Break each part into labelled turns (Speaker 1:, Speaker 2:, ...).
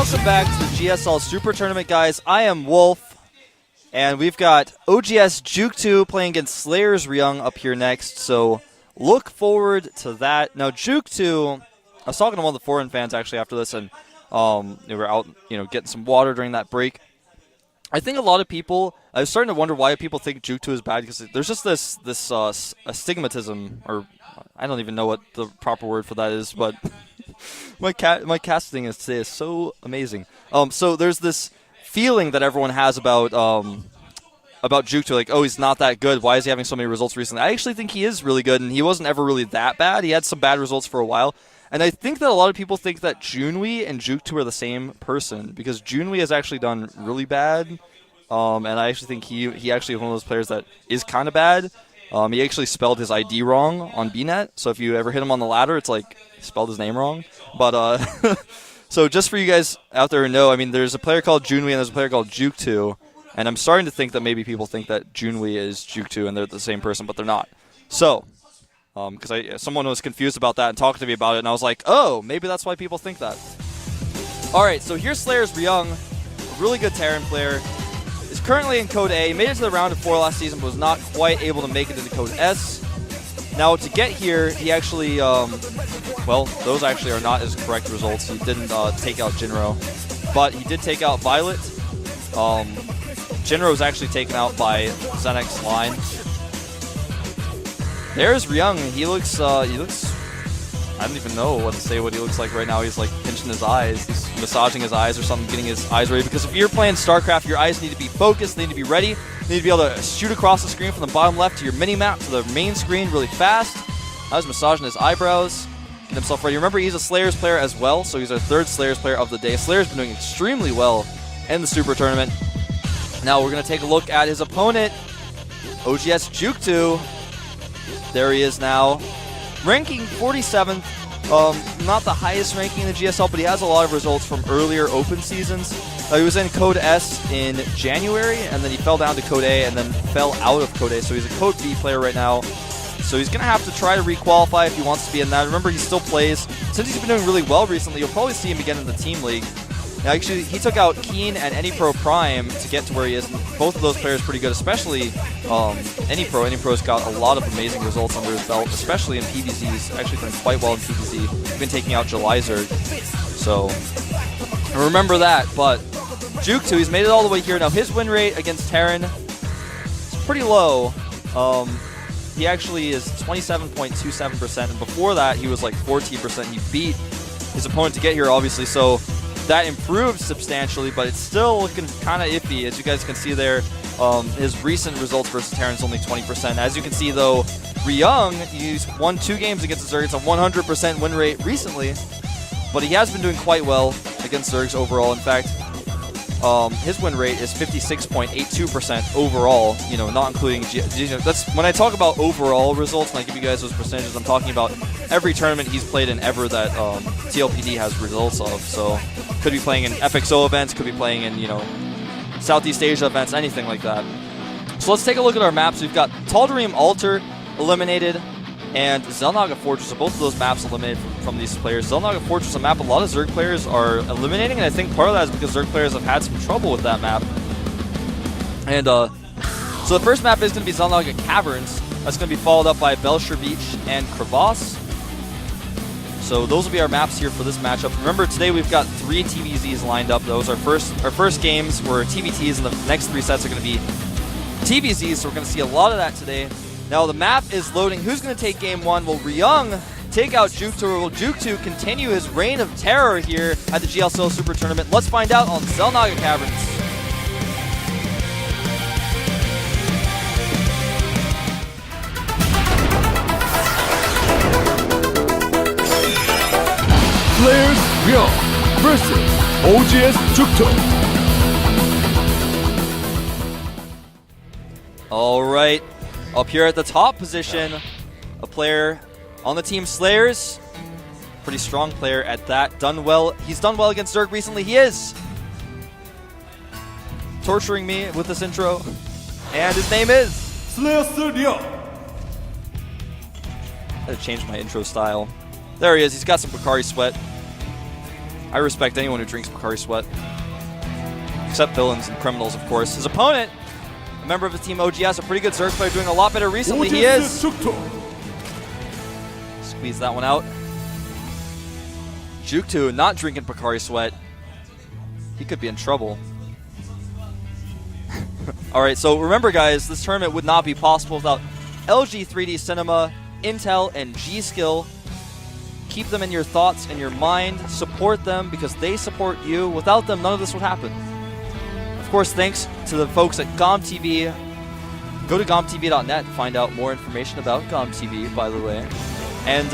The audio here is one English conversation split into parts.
Speaker 1: welcome back to the GSL Super Tournament, guys. I am Wolf, and we've got oGsjookTo playing against Slayers Ryung up here next, so look forward to that. Now, JookTo, I was talking to one of the foreign fans actually after this, and they were out, getting some water during that break. I think a lot of people, I was starting to wonder why people think JookTo is bad, because there's just this astigmatism, or I don't even know what the proper word for that is, but my casting today is so amazing. So there's this feeling that everyone has about JookTo, like, oh, he's not that good. Why is he having so many results recently? I actually think he is really good, and he wasn't ever really that bad. He had some bad results for a while. And I think that a lot of people think that Junwei and JookTo are the same person, because Junwei has actually done really bad, and I actually think he actually is one of those players that is kind of bad. He actually spelled his ID wrong on BNet, so if you ever hit him on the ladder, it's like he spelled his name wrong. But so just for you guys out there who know, I mean, there's a player called Junwei and there's a player called JookTo, and I'm starting to think that maybe people think that Junwei is JookTo and they're the same person, but they're not. So, because someone was confused about that and talked to me about it, and I was like, oh, maybe that's why people think that. All right, so here's Slayers Ryung, a really good Terran player. Is currently in Code A. He made it to the round of 4 last season, but was not quite able to make it into Code S. Now, to get here, he actually, well, those actually are not his correct results. He didn't take out Jinro, but he did take out Violet. Jinro was actually taken out by Zenek's line. There's Ryung. He looks, I don't even know what to say what he looks like right now. He's like pinching his eyes. He's massaging his eyes or something, getting his eyes ready. Because if you're playing StarCraft, your eyes need to be focused. They need to be ready. You need to be able to shoot across the screen from the bottom left to your mini-map to the main screen really fast. I was massaging his eyebrows, getting himself ready. Remember, he's a Slayers player as well, so he's our third Slayers player of the day. Slayers been doing extremely well in the Super Tournament. Now we're going to take a look at his opponent, oGsjookTo. There he is now. Ranking 47th, not the highest ranking in the GSL, but he has a lot of results from earlier open seasons. He was in Code S in January, and then he fell down to Code A, and then fell out of Code A. So he's a Code B player right now. So he's going to have to try to requalify if he wants to be in that. Remember, he still plays. Since he's been doing really well recently, you'll probably see him again in the Team League. Now, actually, he took out Keen and AnyPro Prime to get to where he is. Both of those players pretty good, especially AnyPro. AnyPro's got a lot of amazing results under his belt, especially in PvZ. He's actually done quite well in PvZ. He's been taking out Jelizard. So, remember that. But JookTo, he's made it all the way here. Now, his win rate against Terran is pretty low. He actually is 27.27%. And before that, he was like 14%. He beat his opponent to get here, obviously. So, that improved substantially, but it's still looking kind of iffy. As you guys can see there, his recent results versus Terran is only 20%. As you can see, though, Ryung, he's won 2 games against Zerg. It's a 100% win rate recently, but he has been doing quite well against Zergs overall. In fact, his win rate is 56.82% overall, not including that's when I talk about overall results, and I give you guys those percentages, I'm talking about every tournament he's played in ever that TLPD has results of. So could be playing in FXO events, could be playing in, Southeast Asia events, anything like that. So let's take a look at our maps. We've got Tal'Darim Altar eliminated, and Xel'Naga Fortress. So both of those maps eliminated from these players. Xel'Naga Fortress, a map a lot of Zerg players are eliminating, and I think part of that is because Zerg players have had some trouble with that map. And so the first map is going to be Xel'Naga Caverns. That's going to be followed up by Belshir Beach and Crevasse. So those will be our maps here for this matchup. Remember, today we've got 3 TVZs lined up. Those are our first games were TVTs, and the next 3 sets are going to be TVZs. So we're going to see a lot of that today. Now the map is loading. Who's going to take game 1? Will Ryung take out JookTo, or will JookTo continue his reign of terror here at the GSL Super Tournament? Let's find out on Xel'Naga Caverns.
Speaker 2: Slayers Ryung versus oGsjookTo.
Speaker 1: All right. Up here at the top position, a player on the team Slayers. Pretty strong player at that. Done well. He's done well against Zerg recently. He is torturing me with this intro. And his name is
Speaker 2: Slayers Ryung.
Speaker 1: I had to change my intro style. There he is. He's got some Bakari sweat. I respect anyone who drinks Pocari Sweat. Except villains and criminals, of course. His opponent, a member of the team OGS, a pretty good Zerg player, doing a lot better recently. He is. Squeeze that one out. oGsjookTo not drinking Pocari Sweat. He could be in trouble. Alright, so remember guys, this tournament would not be possible without LG 3D Cinema, Intel, and G-Skill. Keep them in your thoughts and your mind. Support them because they support you. Without them, none of this would happen. Of course, thanks to the folks at GomTV. Go to gomtv.net to find out more information about GomTV, by the way. And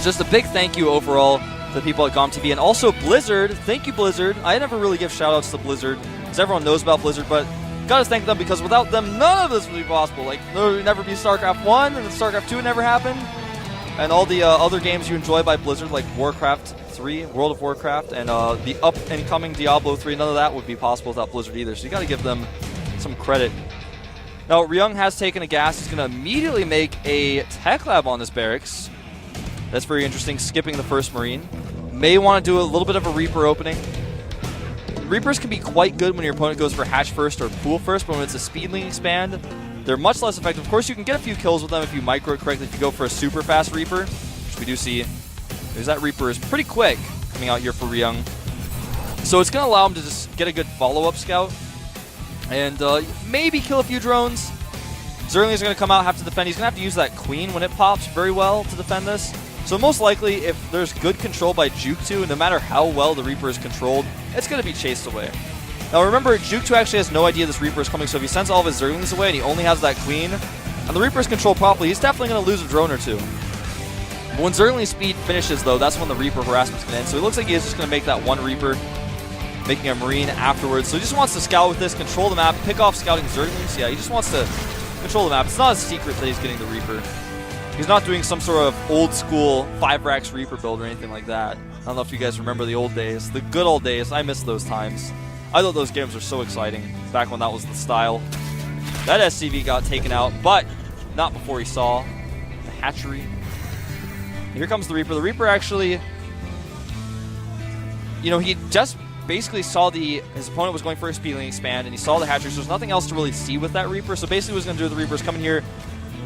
Speaker 1: just a big thank you overall to the people at GomTV. And also Blizzard. Thank you, Blizzard. I never really give shout-outs to Blizzard because everyone knows about Blizzard, but gotta thank them because without them, none of this would be possible. Like, there would never be StarCraft 1, and then StarCraft 2 would never happen. And all the other games you enjoy by Blizzard, like Warcraft 3, World of Warcraft, and the up-and-coming Diablo 3, none of that would be possible without Blizzard either. So you gotta give them some credit. Now, Ryung has taken a gas. He's gonna immediately make a tech lab on this barracks. That's very interesting, skipping the first Marine. May want to do a little bit of a Reaper opening. Reapers can be quite good when your opponent goes for hatch first or pool first, but when it's a speedling expand, they're much less effective. Of course, you can get a few kills with them if you micro it correctly. If you go for a super fast Reaper, which we do see, because that Reaper is pretty quick coming out here for Ryung. So it's going to allow him to just get a good follow-up scout and maybe kill a few drones. Zerglings are going to come out, have to defend. He's going to have to use that Queen when it pops very well to defend this. So most likely, if there's good control by oGsjookTo, no matter how well the Reaper is controlled, it's going to be chased away. Now remember, oGsjookTo actually has no idea this Reaper is coming, so if he sends all of his Zerglings away and he only has that Queen, and the Reaper is controlled properly, he's definitely going to lose a drone or two. But when Zergling speed finishes, though, that's when the Reaper harassment's going to end. So it looks like he is just going to make that one Reaper, making a Marine afterwards. So he just wants to scout with this, control the map, pick off scouting Zerglings. Yeah, he just wants to control the map. It's not a secret that he's getting the Reaper. He's not doing some sort of old school 5-racks Reaper build or anything like that. I don't know if you guys remember the old days. The good old days. I miss those times. I thought those games were so exciting back when that was the style. That SCV got taken out, but not before he saw the hatchery. Here comes the Reaper. The Reaper actually, you know, he just basically saw his opponent was going for a speedling expand, and he saw the hatchery, so there's nothing else to really see with that Reaper. So basically what he's going to do with the Reaper is come in here,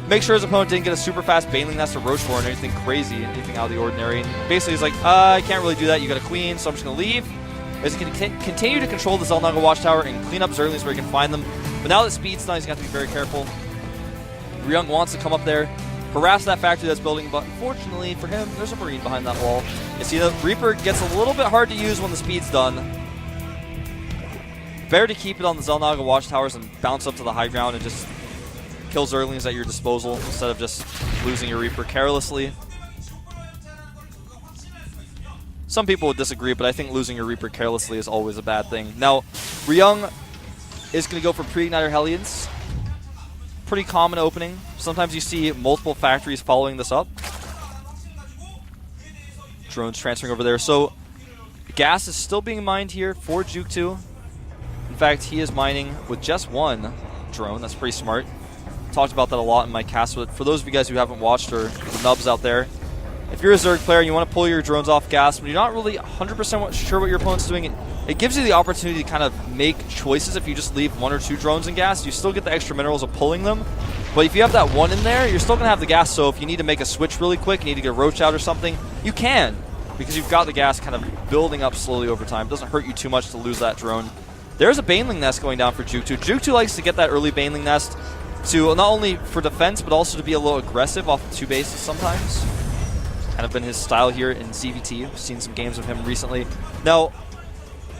Speaker 1: make sure his opponent didn't get a super fast Baneling Nest or Roachborn or anything crazy, anything out of the ordinary. And basically he's like, I can't really do that. You got a Queen, so I'm just going to leave. As he can continue to control the Xel'Naga Watchtower and clean up Zerglings where he can find them. But now that speed's done, he's going to have to be very careful. Ryung wants to come up there, harass that factory that's building, but unfortunately for him, there's a Marine behind that wall. You see, the Reaper gets a little bit hard to use when the speed's done. Better to keep it on the Xel'Naga Watchtowers and bounce up to the high ground and just kill Zerglings at your disposal instead of just losing your Reaper carelessly. Some people would disagree, but I think losing your Reaper carelessly is always a bad thing. Now, Ryung is going to go for Pre-Igniter Hellions. Pretty common opening. Sometimes you see multiple factories following this up. Drones transferring over there. So, gas is still being mined here for oGsjookTo. In fact, he is mining with just one drone. That's pretty smart. Talked about that a lot in my cast. But for those of you guys who haven't watched, or the nubs out there, if you're a Zerg player and you want to pull your drones off gas, but you're not really 100% sure what your opponent's doing, it gives you the opportunity to kind of make choices. If you just leave 1 or 2 drones in gas, you still get the extra minerals of pulling them. But if you have that one in there, you're still going to have the gas. So if you need to make a switch really quick, you need to get a roach out or something, you can, because you've got the gas kind of building up slowly over time. It doesn't hurt you too much to lose that drone. There's a Baneling Nest going down for oGsjookTo. oGsjookTo likes to get that early Baneling Nest to not only for defense, but also to be a little aggressive off the 2 bases sometimes. Kind of been his style here in CVT. We've seen some games of him recently. Now,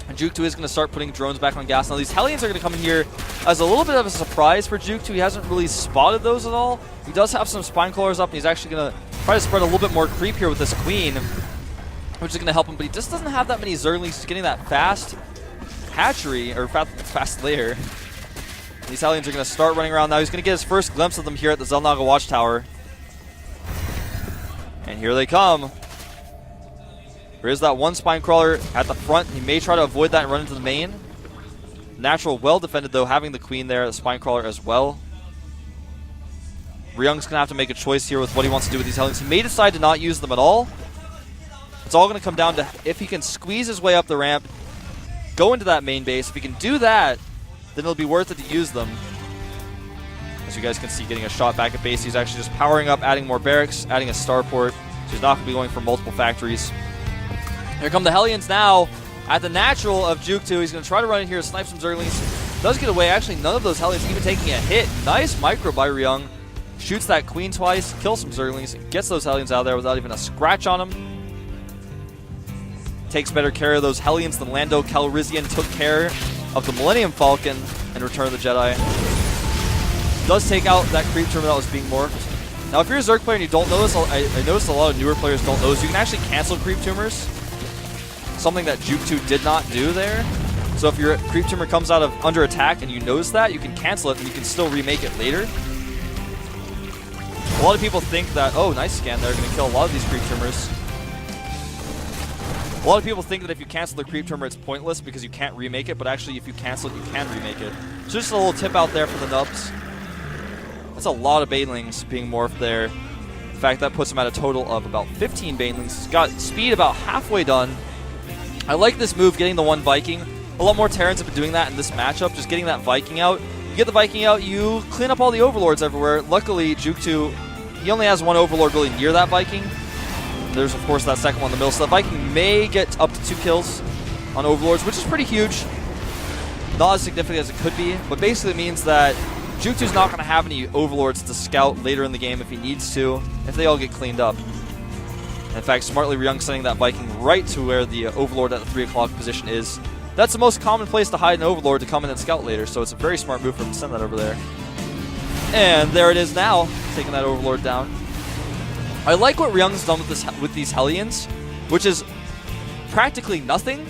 Speaker 1: oGsjookTo is going to start putting drones back on gas. Now, these Hellions are going to come in here as a little bit of a surprise for oGsjookTo. He hasn't really spotted those at all. He does have some Spine Crawlers up, and he's actually going to try to spread a little bit more creep here with this Queen, which is going to help him. But he just doesn't have that many Zerglings getting that fast hatchery, or fast lair. These Hellions are going to start running around now. He's going to get his first glimpse of them here at the Xel'Naga Watchtower. And here they come. There is that one Spine Crawler at the front. He may try to avoid that and run into the main. Natural well defended, though, having the Queen there, the Spine Crawler as well. Ryung's going to have to make a choice here with what he wants to do with these Hellions. He may decide to not use them at all. It's all going to come down to if he can squeeze his way up the ramp, go into that main base. If he can do that, then it'll be worth it to use them. As you guys can see, getting a shot back at base. He's actually just powering up, adding more barracks, adding a starport. So he's not going to be going for multiple factories. Here come the Hellions now at the natural of oGsjookTo. He's going to try to run in here, snipe some Zerglings. Does get away. Actually, none of those Hellions even taking a hit. Nice micro by Ryung. Shoots that Queen twice, kills some Zerglings, gets those Hellions out of there without even a scratch on him. Takes better care of those Hellions than Lando Calrissian took care of the Millennium Falcon in Return of the Jedi. Does take out that creep tumor that was being morphed. Now, if you're a Zerg player and you don't know this, I noticed a lot of newer players don't know this. You can actually cancel creep tumors. Something that oGsjookTo did not do there. So if your creep tumor comes out of under attack and you notice that, you can cancel it and you can still remake it later. A lot of people think that, oh, nice scan there, going to kill a lot of these creep tumors. A lot of people think that if you cancel the creep tumor, it's pointless because you can't remake it, but actually if you cancel it, you can remake it. So just a little tip out there for the nubs. That's a lot of Banelings being morphed there. In fact, that puts him at a total of about 15 Banelings. He's got speed about halfway done. I like this move, getting the one Viking. A lot more Terrans have been doing that in this matchup, just getting that Viking out. You get the Viking out, you clean up all the Overlords everywhere. Luckily, oGsjookTo, he only has one Overlord really near that Viking. There's, of course, that second one in the middle. So the Viking may get up to 2 kills on Overlords, which is pretty huge. Not as significant as it could be, but basically means that oGsjookTo's not going to have any Overlords to scout later in the game if he needs to, if they all get cleaned up. In fact, smartly Ryung sending that Viking right to where the Overlord at the 3 o'clock position is. That's the most common place to hide an Overlord to come in and scout later, so it's a very smart move for him to send that over there. And there it is now, taking that Overlord down. I like what Ryung's done with these Hellions, which is practically nothing,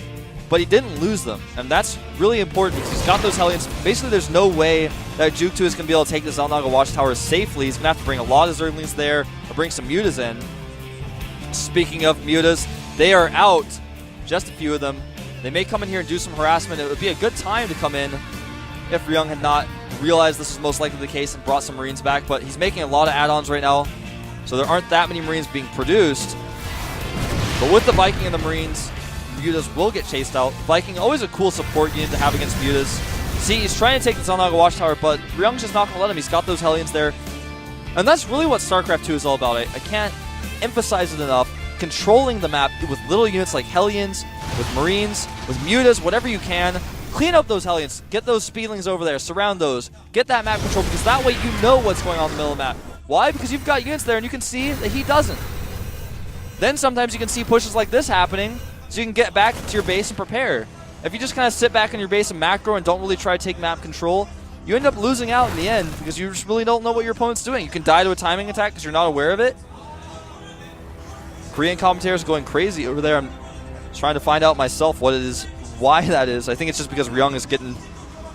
Speaker 1: but he didn't lose them. And that's really important because he's got those Hellions. Basically, there's no way that oGsjookTo is going to be able to take the Xel'Naga Watchtower safely. He's going to have to bring a lot of Zerglings there or bring some Mutas in. Speaking of Mutas, they are out. Just a few of them. They may come in here and do some harassment. It would be a good time to come in if Ryung had not realized this was most likely the case and brought some Marines back. But he's making a lot of add-ons right now, so there aren't that many Marines being produced. But with the Viking and the Marines, Mutas will get chased out. Viking, always a cool support unit to have against Mutas. See, he's trying to take the Xel'Naga Watchtower, but Ryung's just not going to let him. He's got those Hellions there. And that's really what StarCraft 2 is all about. I can't emphasize it enough. Controlling the map with little units like Hellions, with Marines, with Mutas, whatever you can. Clean up those Hellions. Get those Speedlings over there. Surround those. Get that map control, because that way you know what's going on in the middle of the map. Why? Because you've got units there and you can see that he doesn't. Then sometimes you can see pushes like this happening, so you can get back to your base and prepare. If you just kind of sit back in your base and macro and don't really try to take map control, you end up losing out in the end because you just really don't know what your opponent's doing. You can die to a timing attack because you're not aware of it. Korean commentators going crazy over there. I'm trying to find out myself what it is, why that is. I think it's just because Ryung is getting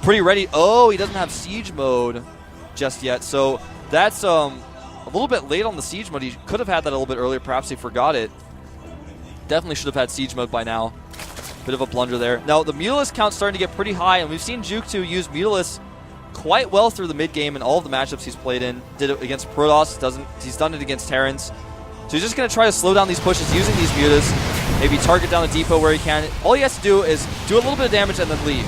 Speaker 1: pretty ready. Oh, he doesn't have siege mode just yet, so that's a little bit late on the siege mode. He could have had that a little bit earlier. Perhaps he forgot it. Definitely should have had siege mode by now. Bit of a blunder there. Now, the Mutalisk count's starting to get pretty high, and we've seen oGsjookTo use Mutalisk quite well through the mid-game in all of the matchups he's played in. Did it against Protoss. He's done it against Terrans. So he's just going to try to slow down these pushes using these Mutas. Maybe target down the depot where he can. All he has to do is do a little bit of damage and then leave.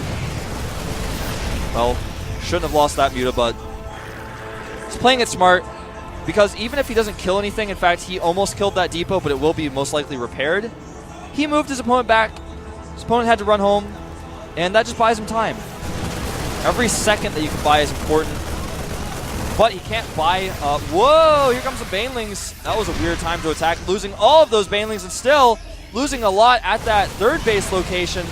Speaker 1: Well, shouldn't have lost that Muta, but he's playing it smart. Because even if he doesn't kill anything, in fact, he almost killed that depot, but it will be most likely repaired. He moved his opponent back. His opponent had to run home, and that just buys him time. Every second that you can buy is important. But he can't buy... whoa! Here comes the Banelings. That was a weird time to attack. Losing all of those Banelings and still losing a lot at that third base location.